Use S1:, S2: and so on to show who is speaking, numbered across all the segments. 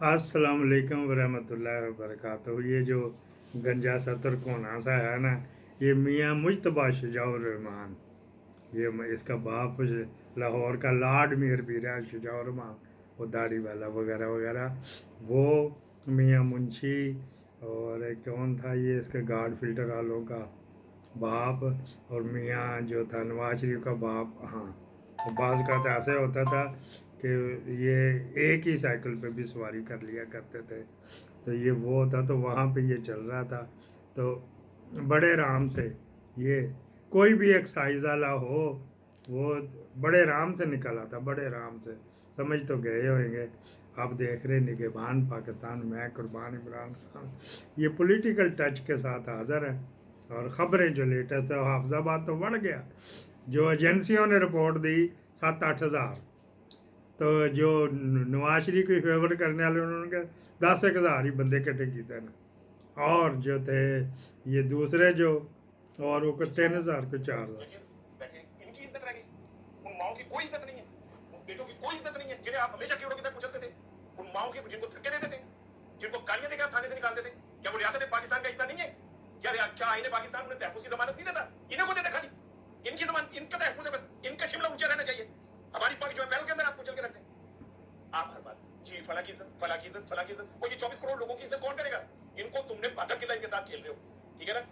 S1: अस्सलाम वालेकुम वरहमतुल्लाहि वबरकातुहू। ये जो गंजा सतर कोना सा है ना, ये मियाँ मुज्तबा शुजाउर रहमान, इसका बाप लाहौर का लॉर्ड मीर पीर है शुजाउर रहमान, वो दाढ़ी वाला वगैरह वगैरह, वो मियाँ मुंशी। और एक कौन था ये, इसके गार्ड फिल्टर वालों का बाप। और मियाँ जो था नवाज शरीफ का बाप। हाँ, और बाज़ का तो ऐसे होता था कि ये एक ही साइकिल पे भी सवारी कर लिया करते थे। तो ये वो था, तो वहाँ पे ये चल रहा था। तो बड़े आराम से ये कोई भी एक्साइज वाला हो, वो बड़े आराम से निकल आता, बड़े आराम से। समझ तो गए होंगे आप, देख रहे निगहबान पाकिस्तान, मैं कुर्बान इमरान खान। ये पॉलिटिकल टच के साथ हाज़िर है। और ख़बरें जो लेटेस्ट है, हाफिज़ाबाद तो बढ़ गया। जो एजेंसियों ने रिपोर्ट दी 7-8 हज़ार, तो जो नवाज शरीफ को फेवर करने वाले उन्होंने 10-1 हज़ार ही बंदे इकट्ठे किए थे ना। और जो थे ये दूसरे जो, और वो 3 हज़ार को 4 हज़ार।
S2: इनकी इज्जत रह गई, उन माओ की कोई इज्जत नहीं है, उन बेटों की कोई इज्जत नहीं है जिन्हें आप हमेशा कीड़ों की तरह कुचलते थे। उन माओ की जिनको धक्के देते थे, जिनको गालियां देकर आप थाने से निकालते थे, क्या वो रियासत पाकिस्तान का हिस्सा नहीं है? क्या आईने पाकिस्तान उन्हें तहफुज की जमानत नहीं देता? इन्हें को देता खाली, इनकी जमानत, इनका तहफुज है बस, इनका शिमला ऊंचा रहना चाहिए। हमारी पाक जो है पहल के अंदर आप कुचल के रखते हैं। आप हर बात जी फला की इज्जत, फला की इज्जत, फला की इज्जत, वो ये 24 करोड़ लोगों की इज्जत कौन करेगा? इनको तुमने बाधा किला इनके साथ खेल रहे हो, ठीक है ना?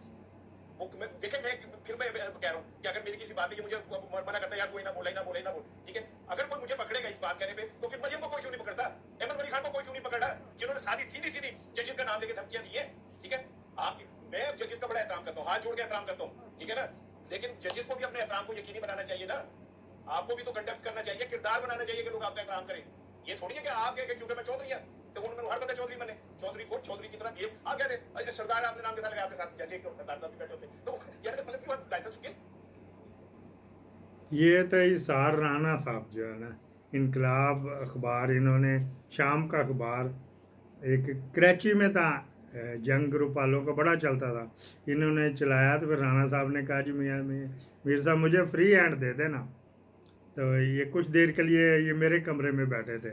S2: वो देखें, मैं फिर मैं कह रहा हूँ कि अगर मेरी किसी बात पे मुझे मना करता है, यार कोई ना बोले, ना बोले, ना बोल, ठीक है? अगर कोई मुझे पकड़ेगा इस बात कहने पे, तो फिर मरियम को कोई क्यों नहीं पकड़ता? अहमद वली खान को कोई क्यों नहीं पकड़ा, जिन्होंने सादी सीधी सीधी जजेस का नाम लेके धमकियां दी है? ठीक है, आप, मैं जजेस का बड़ा एहतराम करता हूँ, हाथ जोड़ के एहतराम करता हूँ, ठीक है ना? लेकिन जजेस को भी अपने एहतराम को यकीनी बनाना चाहिए ना। आपको भी तो कंडक्ट करना चाहिए, किरदार बनाना चाहिए कि लोग आपका एहतराम करें। ये थोड़ी है कि आप कहे क्योंकि मैं चौधरी है तो उन्होंने हर बंदा चौधरी बने, चौधरी को चौधरी की तरह ये आप कहते अरे सरदार आपने नाम के साथ लगा, आपके साथ जज एक सरदार साहब भी बैठे होते, तो यार मतलब क्यों लाइसेंस के।
S1: ये तो इसार राना साहब जो है ना, इनकलाब अखबार, इन्होंने शाम का अखबार एक कराची में था, जंग ग्रुप वालों का बड़ा चलता था, इन्होंने चलाया। तो फिर राना साहब ने कहा जी मियाँ मीर साहब मुझे फ्री हैंड दे देना। तो ये कुछ देर के लिए ये मेरे कमरे में बैठे थे,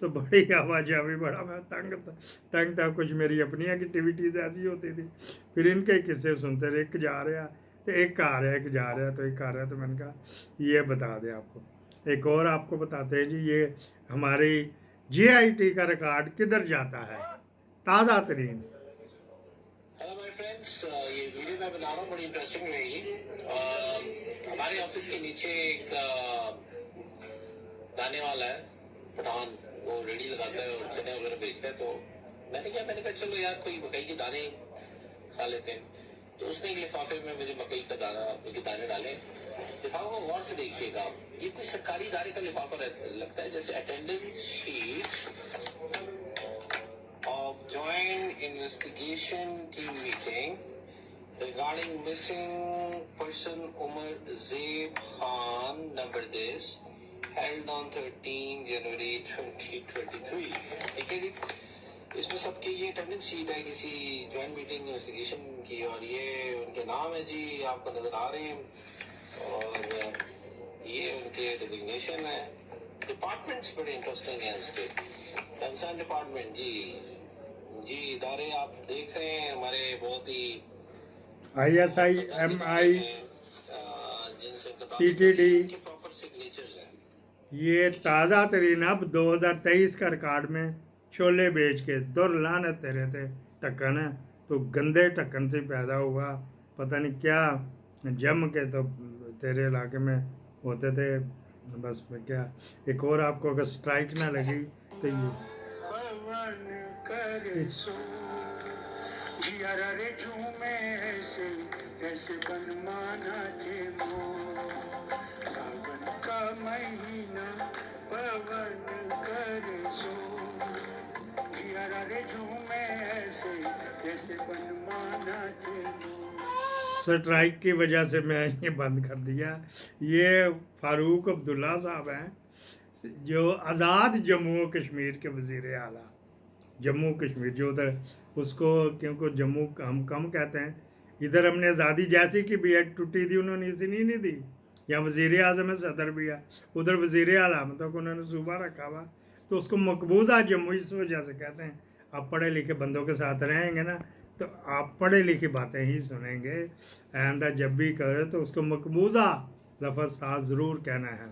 S1: तो बड़ी आवाजावी, बड़ा मैं तंग था। कुछ मेरी अपनी एक्टिविटीज़ ऐसी होती थी। फिर इनके किस्से सुनते रहे, एक जा रहा तो एक आ रहा, एक जा रहा तो एक आ रहा। तो मैंने कहा ये बता दें आपको, एक और आपको बताते हैं जी, ये हमारी JIT का रिकॉर्ड किधर जाता है, ताज़ा तरीन।
S3: हेलो माय फ्रेंड्स, ये वीडियो मैं बना रहा हूँ, बड़ी इंटरेस्टिंग रहेगी। हमारे ऑफिस के नीचे एक गाने वाला है पठान, वो रेडी लगाता है और चने वगैरह बेचता है। तो मैंने कहा चलो यार कोई मकई के दाने खा लेते हैं। तो उसने एक लिफाफे में मुझे मकई के दाने डाले। लिफाफे को गौर से देखिएगा, ये कोई सरकारी इदारे का लिफाफा लगता है, जैसे attendance sheet of joint investigation team meeting regarding missing person Umar Zeeb Khan, number this, held on 13 January 2023। ठीक है जी, इसमें सबके ये अटेंडेंस शीट है किसी ज्वाइंट मीटिंग इन्वेस्टिगेशन की, और ये उनके नाम है जी, आपको नजर आ रहे हैं, और ये उनके डिजिग्नेशन है। डिपार्टमेंट्स बड़े इंटरेस्टिंग हैं इसके। कंसर्न डिपार्टमेंट जी इदारे आप देख रहे हैं हमारे, बहुत ही
S1: ISI MI CTD,
S3: proper signatures हैं।
S1: ये ताज़ा तरीन अब 2023 का रिकॉर्ड में छोले बेच के दुर लानत तेरे थे ढक्कन है, तो गंदे ढक्कन से पैदा हुआ, पता नहीं क्या जम के तो तेरे इलाके में होते थे। बस मैं क्या, एक और आपको अगर स्ट्राइक ना लगी तो ये ऐसे बनमाना के सावन का महीना पवन करे सो, रे झूमे ऐसे ऐसे बनमाना के। स्ट्राइक की वजह से मैं ये बंद कर दिया। ये फारूक अब्दुल्ला साहब हैं जो आज़ाद जम्मू कश्मीर के वज़ीर आला, जम्मू कश्मीर जो उधर, उसको क्योंकि जम्मू हम कम कहते हैं, इधर हमने आज़ादी जैसी की भी टूटी थी, उन्होंने इसी नहीं दी। यहाँ वज़ीर आज़म है, सदर भी है, उधर वज़ीर आला मतलब उन्होंने सूबा रखा हुआ। तो उसको मकबूजा जम्मू इस वजह से कहते हैं। आप पढ़े लिखे बंदों के साथ रहेंगे ना तो आप पढ़े लिखी बातें ही सुनेंगे। आइंदा जब भी करें तो उसको मकबूजा लफ्ज़ साथ ज़रूर कहना है,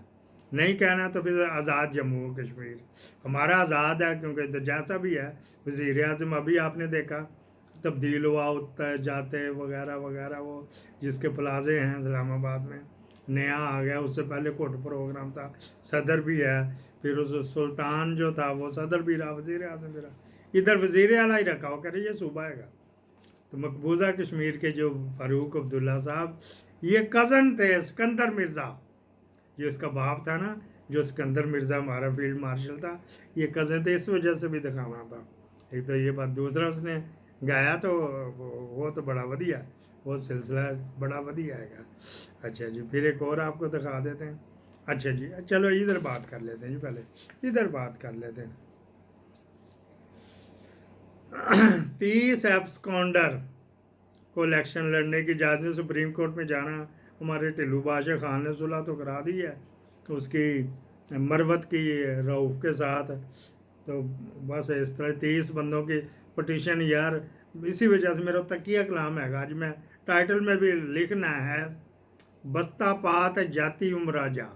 S1: नहीं कहना तो फिर आज़ाद जम्मू कश्मीर हमारा आज़ाद है, क्योंकि तो जैसा भी है वज़ीर आज़म अभी आपने देखा तब्दील हुआ, उत्तर जाते वगैरह वगैरह, वो जिसके प्लाजे हैं इस्लामाबाद में नया आ गया, उससे पहले कोट प्रोग्राम था, सदर भी है, फिर उस सुल्तान जो था वो सदर भी रहा, वज़ीर आज़म भी रहा, इधर वज़ीर आला ही रखा हो, करे ये सूबा है। तो मकबूजा कश्मीर के जो फ़ारूक अब्दुल्ला साहब ये कज़न थे सिकंदर मिर्ज़ा, जो इसका बाप था ना, जो सिकंदर मिर्ज़ा हमारा फील्ड मार्शल था, ये कज़न थे, इस वजह से भी दिखाना था। एक तो ये बात, दूसरा उसने गाया तो वो तो बड़ा वधिया, वो सिलसिला बड़ा वधिया है। अच्छा जी, फिर एक और आपको दिखा देते हैं। अच्छा जी, चलो इधर बात कर लेते हैं जी, पहले इधर बात कर लेते हैं। 30 एब्सकॉन्डर को इलेक्शन लड़ने की इजाज़त ने सुप्रीम कोर्ट में जाना, हमारे टिल्लू बादशाह खान ने सुलह तो करा दी है उसकी मरवत की रऊफ़ के साथ। तो बस इस तरह 30 बंदों की पटिशन यार, इसी वजह से मेरा तकिया कलाम है, आज मैं टाइटल में भी लिखना है, बस्ता पात जाति उमराजा।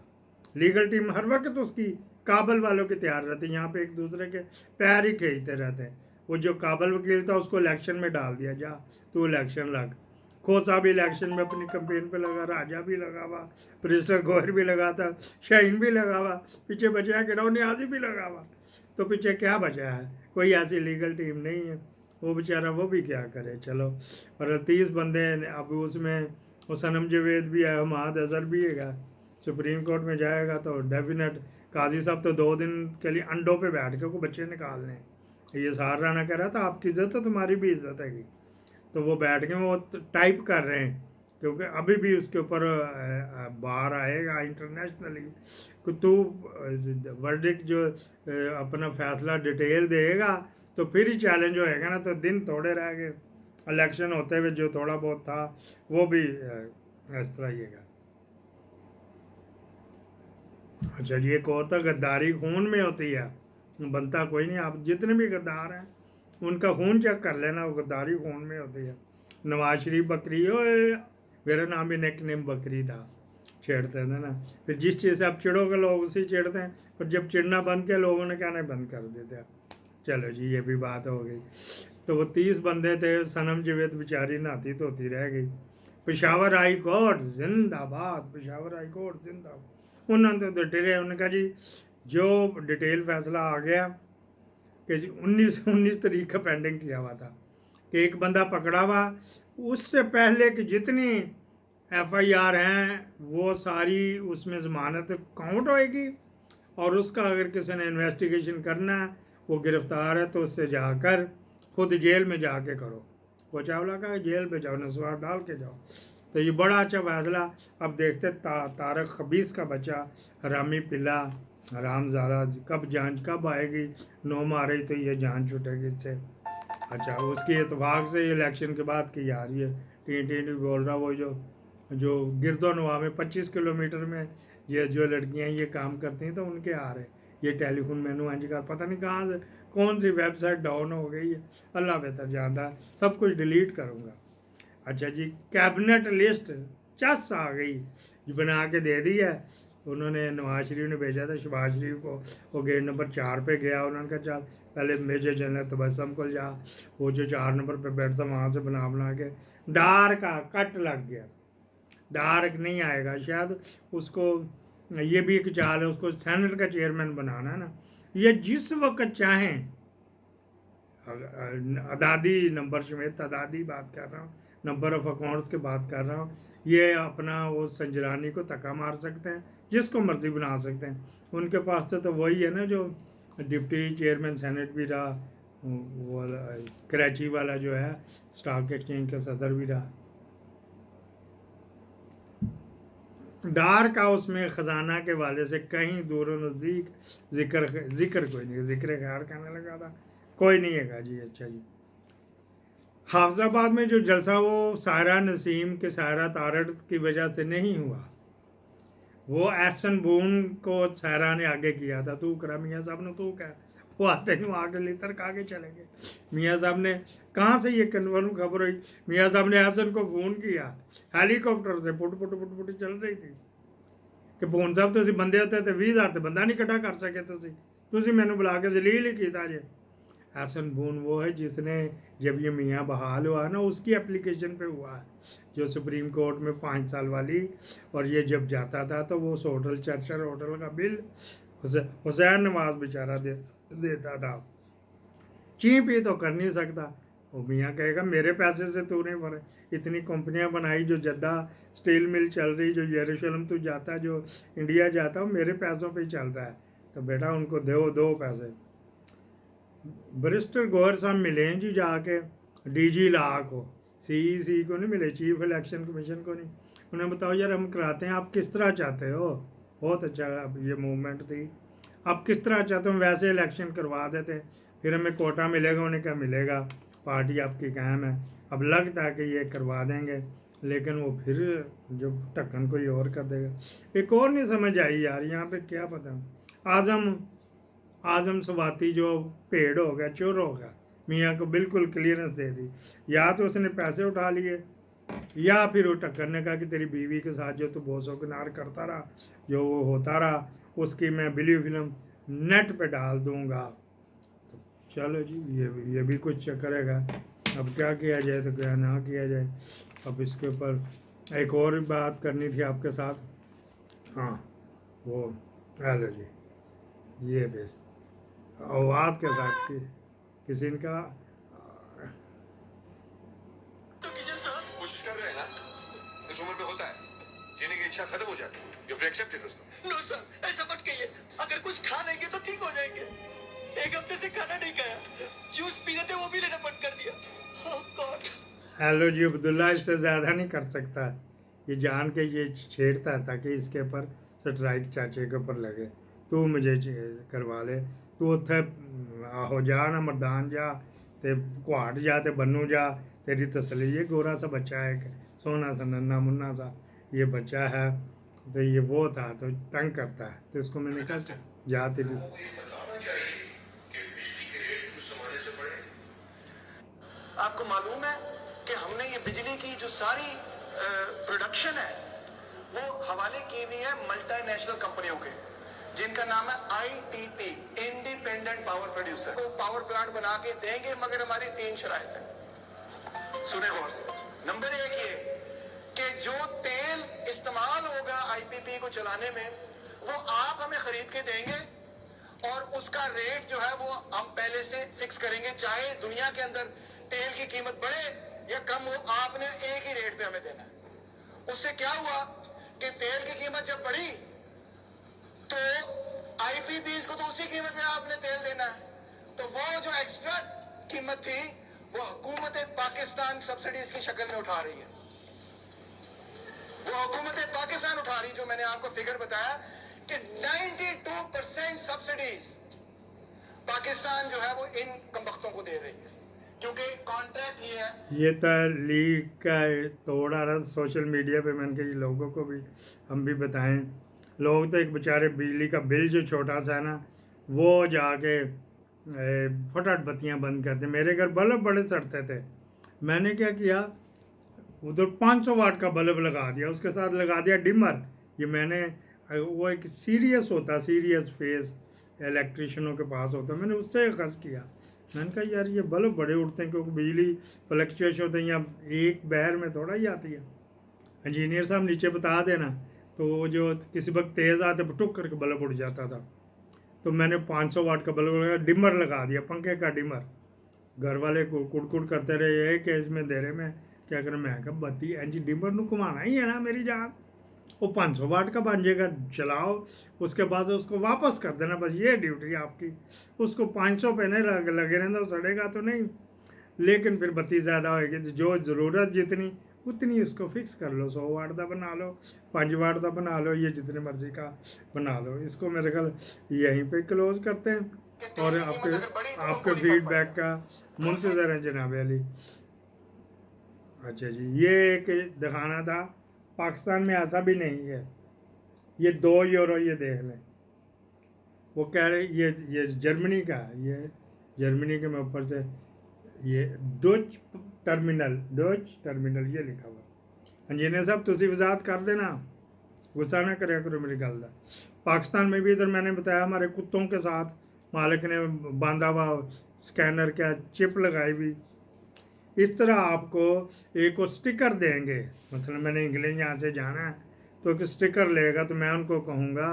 S1: लीगल टीम हर वक्त उसकी काबल वालों की तैयार रहती है, यहाँ पे एक दूसरे के पैर ही खींचते रहते हैं। वो जो काबल वकील था उसको इलेक्शन में डाल दिया, जा तू इलेक्शन लग। खोसा भी इलेक्शन में अपनी कंपेन पे लगा, राजा भी लगा हुआ, प्रिंसर गोहर भी लगा था, शाहीन भी लगा हुआ, पीछे बचा है किडो न्याजी भी लगा हुआ। तो पीछे क्या बचा है, कोई ऐसी लीगल टीम नहीं है, वो बेचारा वो भी क्या करे। चलो, और 30 बंदे अब उसमें वो सनम जवेद भी है, हमाद अजहर भी है, सुप्रीम कोर्ट में जाएगा तो डेफिनेट काजी साहब तो 2 दिन के लिए अंडों पे बैठ के को बच्चे निकालने। ये सार राना कह रहा था आपकी इज्जत है तुम्हारी भी इज्जत है, तो वो बैठ के वो टाइप कर रहे हैं, क्योंकि अभी भी उसके ऊपर बाहर आएगा इंटरनेशनली कि तू वर्डिक्ट जो अपना फैसला डिटेल देगा तो फिर ही चैलेंज होएगा ना। तो दिन थोड़े रह गए इलेक्शन होते हुए, जो थोड़ा बहुत था वो भी इस तरह ही है। अच्छा जी, एक और तो गद्दारी खून में होती है, बनता कोई नहीं। आप जितने भी गद्दार हैं उनका खून चेक कर लेना, वो गद्दारी खून में होती है। नवाज शरीफ बकरी, ओए मेरा नाम भी नेक नेम बकरी था, छेड़ते थे ना। फिर जिस चीज़ से आप चिड़ोगे लोग उसी चिड़ते हैं, पर जब चिड़ना बंद किया लोगों ने कहना बंद कर देते हैं। चलो जी, ये भी बात हो गई। तो वो 30 बंदे थे, सनम जवेद बेचारी नहाती धोती रह गई। पेशावर हाई कोर्ट जिंदाबाद, पेशावर हाई कोर्ट जिंदाबाद। उन्होंने तो डरे, उन्होंने कहा जी जो डिटेल फैसला आ गया कि 19 तारीख का पेंडिंग किया हुआ था कि एक बंदा पकड़ा हुआ, उससे पहले कि जितनी FIR हैं वो सारी उसमें ज़मानत काउंट होएगी, और उसका अगर किसी ने इन्वेस्टिगेशन करना है, वो गिरफ्तार है तो उससे जाकर खुद जेल में जाके करो। वो चावला का जेल पे जाओ, नस्वार डाल के जाओ। तो ये बड़ा अच्छा फैसला। अब देखते तारक खबीस का बच्चा हरामी पिल्ला हरामज़ादा कब जांच कब आएगी, 9 मारे तो ये जान छूटेगी इससे। अच्छा, उसकी इतफाक़ से इलेक्शन के बाद की आ रही है, टी बोल रहा, वो जो गिरदोनवा में 25 किलोमीटर में ये जो लड़कियां ये काम करती हैं तो उनके आ रहे ये टेलीफोन मेनू आज का पता नहीं कहाँ से कौन सी वेबसाइट डाउन हो गई है, अल्लाह बेहतर जानता है, सब कुछ डिलीट करूँगा। अच्छा जी, कैबिनेट लिस्ट चस आ गई जो बना के दे दी है उन्होंने, नवाज शरीफ ने भेजा था शहबाज शरीफ को, वो गेट नंबर 4 पे गया, उन्होंने कहा चल पहले मेजर जनरल तबस्सुम को जा, वो जो 4 नंबर पे बैठता वहाँ से बना के डार्क का कट लग गया, डार्क नहीं आएगा शायद उसको। ये भी एक चाल है, उसको सेनेट का चेयरमैन बनाना है ना, ये जिस वक्त चाहें अदादी नंबर समेत, अदादी बात कर रहा हूँ, नंबर ऑफ अकाउंट्स की बात कर रहा हूँ, ये अपना वो संजरानी को धक्का मार सकते हैं, जिसको मर्जी बना सकते हैं। उनके पास तो वही है ना जो डिप्टी चेयरमैन सेनेट भी रहा, वो कराची वाला जो है स्टॉक एक्सचेंज का सदर भी रहा। डार्क हाउस में ख़जाना के वाले से कहीं दूर नज़दीक जिक्र कोई नहीं, जिक्र खैर कहने लगा था, कोई नहीं है जी। अच्छा जी, हाफिजाबाद में जो जलसा वो सायरा नसीम के सायरा तारड़ की वजह से नहीं हुआ, वो एहसन बून को सहरा ने आगे किया था, तू करा मियाँ साहब ने, तू क्या, वो आते नहीं, वो आगे लेकर के आगे चले गए। मियाँ साहब ने कहाँ से ये कन्फर्म खबर हुई, मियाँ साहब ने एहसन को फ़ोन किया हेलीकॉप्टर से, पुट पुट पुट पुट चल रही थी कि फोन साहब तुसी बंदे होते तो 20,000 तो बंदा नहीं इकट्ठा कर सके, तुसी मैनू बुला के जलील ही किया जे। एहसन बून वो है जिसने, जब ये मियाँ बहाल हुआ ना, उसकी एप्लीकेशन पे हुआ है, जो सुप्रीम कोर्ट में 5 साल वाली। और ये जब जाता था तो वो उस होटल, चर्चर होटल का बिल हुसैन नवाज बेचारा देता था। चीप ही तो कर नहीं सकता। वो मियाँ कहेगा मेरे पैसे से तू नहीं भरे, इतनी कंपनियां बनाई, जो जद्दा स्टील मिल चल रही, जो यरूशलेम तू जाता, जो इंडिया जाता, वो मेरे पैसों पे ही चल रहा है, तो बेटा उनको दो पैसे। बैरिस्टर गौहर साहब मिले हैं जी जाके डीजी ला को, सीईसी को नहीं मिले, चीफ इलेक्शन कमीशन को नहीं। उन्हें बताओ यार हम कराते हैं, आप किस तरह चाहते हो, बहुत अच्छा ये मूवमेंट थी, आप किस तरह चाहते हो, वैसे इलेक्शन करवा देते, फिर हमें कोटा मिलेगा, उन्हें क्या मिलेगा, पार्टी आपकी कायम है। अब लगता है कि ये करवा देंगे, लेकिन वो फिर जो ढक्कन कोई और कर देगा। एक और नहीं समझ आई यार यहाँ पे, क्या पता, आजम सवाती जो पेड़ हो गया, चोर हो गया, मियाँ को बिल्कुल क्लियरेंस दे दी, या तो उसने पैसे उठा लिए, या फिर वो टक्कर ने कहा कि तेरी बीवी के साथ जो तू बोसो किनार करता रहा, जो वो होता रहा, उसकी मैं बिली फिल्म नेट पे डाल दूंगा। तो चलो जी, ये भी कुछ करेगा, अब क्या किया जाए, तो क्या ना किया जाए। अब इसके ऊपर एक और बात करनी थी आपके साथ। हाँ, वो हेलो जी, ये बेस आवाज़ के साथ किसी का
S2: कोशिश कर रहे हैं ना, इस उम्र में होता है, जीने की इच्छा खत्म हो जाती है, you have to accept it उसको।
S4: नो सर, ऐसा मत कहिए, अगर कुछ खा लेंगे तो ठीक हो जाएंगे। 1 हफ्ते से खाना नहीं खाया, जूस पी रहे थे वो भी लेना बंद कर दिया। ओह गॉड।
S1: हेलो जी, अब्दुल्ला इससे ज़्यादा नहीं कर सकता, ये जान के ये छेड़ता है ताकि इसके ऊपर स्ट्राइक चाचे के ऊपर लगे, तू मुझे करवा ले, तू उत्थे हो जा ना, मरदान जा, ते कुहाट जा, ते बन्नू जा, तेरी तसली। ये गोरा सा बच्चा है, सोना सा नन्ना मुन्ना सा ये बच्चा है, तो ये वो था तो तंग करता है, तो इसको मैंने कहा जा तेरी।
S4: आपको मालूम है कि हमने ये बिजली की जो सारी प्रोडक्शन है वो हवाले की हुई है मल्टीनेशनल कंपनियों के, जिनका नाम है आईटीपी, इंडिपेंडेंट पावर प्रोड्यूसर। वो पावर प्लांट बना के देंगे, मगर हमारी 3 शराइत है, सुने गौर से। नंबर 1 ये कि जो तेल इस्तेमाल होगा आईपीपी को चलाने में, वो आप हमें खरीद के देंगे, और उसका रेट जो है वो हम पहले से फिक्स करेंगे, चाहे दुनिया के अंदर तेल की कीमत बढ़े या कम हो, आपने एक ही रेट पे हमें देना है। उससे क्या हुआ कि तेल की कीमत जब बढ़ी तो आईपीपीज को तो उसी कीमत में आपने तेल देना है, तो वो जो एक्स्ट्रा कीमत थी वो हुकूमत पाकिस्तान सब्सिडीज की शक्ल में उठा रही है। वो हुकूमत पाकिस्तान उठा रही, जो मैंने आपको फिगर बताया कि 92% सब्सिडीज पाकिस्तान जो है वो इन कमबख्तों को दे रही है, क्योंकि कॉन्ट्रैक्ट ये है।
S1: ये तो लीग का तोड़ आ रहा सोशल मीडिया पे, मैंने कहा लोगों को भी हम भी बताएं। लोग तो एक बेचारे बिजली का बिल जो छोटा सा है ना, वो जाके फटाफट बत्तियां बंद करते, मेरे घर बल्ब बड़े सड़ते थे, मैंने क्या किया, उधर 500 वाट का बल्ब लगा दिया, उसके साथ लगा दिया डिमर। ये मैंने वो एक सीरियस होता, सीरियस फेस इलेक्ट्रिशियनों के पास होता, मैंने उससे खर्च किया। मैंने कहा यार ये बल्ब बड़े उठते हैं, क्योंकि बिजली फ्लक्चुएशन होते हैं, या एक बहर में थोड़ा ही आती है। इंजीनियर साहब नीचे बता देना, तो जो किसी वक्त तेज़ आते टुक करके बल्ब उड़ जाता था, तो मैंने 500 वाट का बल्ब लगा, डिमर लगा दिया, पंखे का डिमर। घर वाले कुड़ करते रहे, ये केस में दे रहे, मैं क्या करें, मैं कहा बत्ती एंजी डिमर ਨੂੰ घुमाना ही है ना मेरी जान, वो 500 वाट का बन जाएगा, चलाओ, उसके बाद उसको वापस कर देना, बस ये ड्यूटी आपकी। उसको 500 पे नहीं लगे रहना, सड़ेगा तो नहीं, लेकिन फिर बत्ती ज़्यादा होगी, जो ज़रूरत जितनी उतनी उसको फिक्स कर लो, 100 वाट का बना लो, 5 वाट का बना लो, ये जितने मर्जी का बना लो। इसको मेरे ख्याल यहीं पे क्लोज करते हैं, और आपके फीडबैक का मुंतज़र है जनाब अली। अच्छा जी, ये एक दिखाना था, पाकिस्तान में ऐसा भी नहीं है ये 2 यूरो, ये देख लें। वो कह रहे ये जर्मनी का है, ये जर्मनी के में ऊपर से ये डच टर्मिनल ये लिखा हुआ। इंजीनियर साहब तुसी वजाहत कर देना, गुस्सा ना करे करो मेरी गल का। पाकिस्तान में भी इधर मैंने बताया हमारे कुत्तों के साथ मालिक ने बांधा हुआ स्कैनर क्या चिप लगाई हुई। इस तरह आपको एक को स्टिकर देंगे, मतलब मैंने इंग्लैंड यहाँ से जाना है तो एक स्टिकर लेगा, तो मैं उनको कहूँगा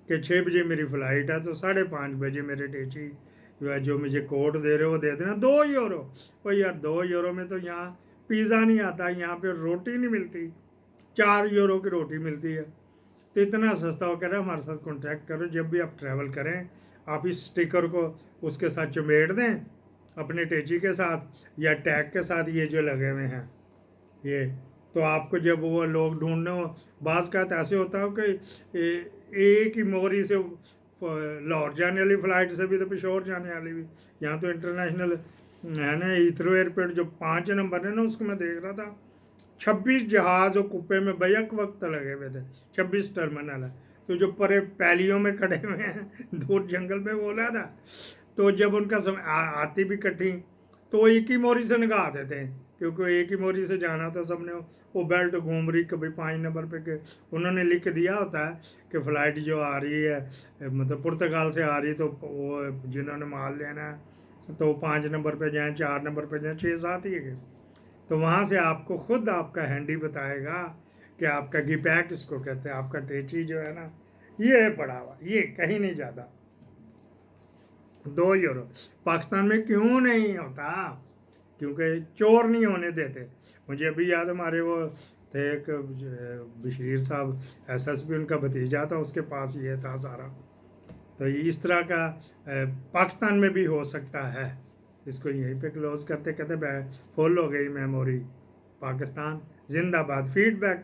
S1: कि 6 बजे मेरी फ़्लाइट है तो 5:30 बजे मेरे टेची जो मुझे कोड दे रहे हो वो दे देना 2 यूरो। ओ यार 2 यूरो में तो यहाँ पिज़्ज़ा नहीं आता, यहाँ पे रोटी नहीं मिलती, 4 यूरो की रोटी मिलती है। तो इतना सस्ता हो कह रहा है हमारे साथ कॉन्टैक्ट करो, जब भी आप ट्रैवल करें आप इस स्टिकर को उसके साथ चमेट दें अपने टेची के साथ या टैग के साथ, ये जो लगे हुए हैं ये, तो आपको जब वो लोग ढूंढने बाज़ का ऐसे होता है कि एक ही मोरी से लाहौर जाने वाली फ़्लाइट से भी तो पेशोर जाने वाली भी, यहाँ तो इंटरनेशनल है ना हीथ्रो एयरपोर्ट जो 5 नंबर है ना, उसको मैं देख रहा था 26 जहाज़ और कुप्पे में बैक वक्त लगे हुए थे, 26 टर्मिनल है। तो जो परे पैलियों में खड़े हुए हैं दूर जंगल में बोला था, तो जब उनका समय आती भी कटी तो एक ही मोरी से निकाह देते हैं, क्योंकि एक ही मोरी से जाना था सबने। वो बेल्ट घूम रही, कभी 5 नंबर पे के उन्होंने लिख दिया होता है कि फ़्लाइट जो आ रही है मतलब पुर्तगाल से आ रही, तो वो जिन्होंने माल लेना है तो 5 नंबर पे जाएँ, 4 नंबर पे जाएँ, 6-7 ही है। तो वहाँ से आपको खुद आपका हैंडी बताएगा कि आपका गिपैक इसको कहते हैं, आपका टेची जो है ना ये है पड़ा हुआ, ये कहीं नहीं जाता। 2 यूरो पाकिस्तान में क्यों नहीं होता? क्योंकि चोर नहीं होने देते। मुझे अभी याद हमारे वो थे एक बशीर साहब SSB, उनका भतीजा था, उसके पास ये था सारा। तो इस तरह का पाकिस्तान में भी हो सकता है। इसको यहीं पे क्लोज करते कहते फुल हो गई मेमोरी। पाकिस्तान जिंदाबाद। फीडबैक